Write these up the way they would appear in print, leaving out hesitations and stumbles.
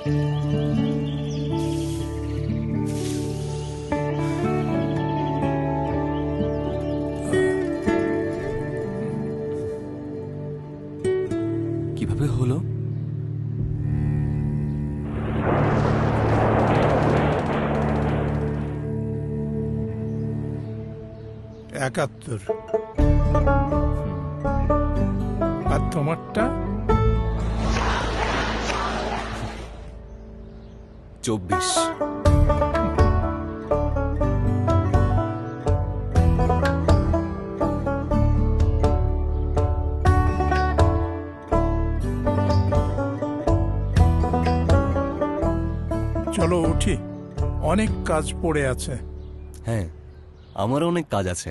কিভাবে হলো? একাত্তর। আর তোমারটা? 24। চলো উঠি, অনেক কাজ পড়ে আছে। হ্যাঁ, আমারও অনেক কাজ আছে।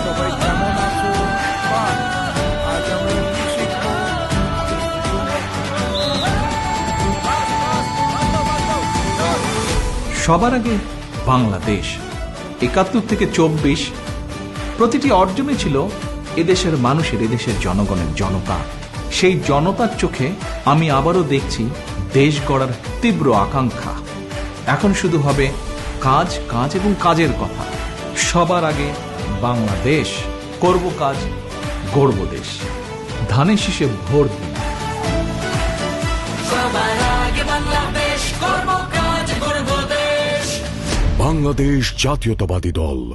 সবাই কেমন আছো? বাহ, আজ আমরা কি শিখবো? সবার আগে বাংলাদেশ ৭১ থেকে ২৪, প্রতিটি অর্জনে ছিল এদেশের মানুষের, এদেশের জনগণের, জনতা। সেই জনতার চোখে আমি আবারও দেখছি দেশ গড়ার তীব্র আকাঙ্ক্ষা। এখন শুধু হবে কাজ, কাজ এবং কাজের কথা। সবার আগে বাংলাদেশ, করব কাজ, গড়ব দেশ। ধানের শীষে ভোট দিন। বাংলাদেশ জাতীয়তাবাদী দল।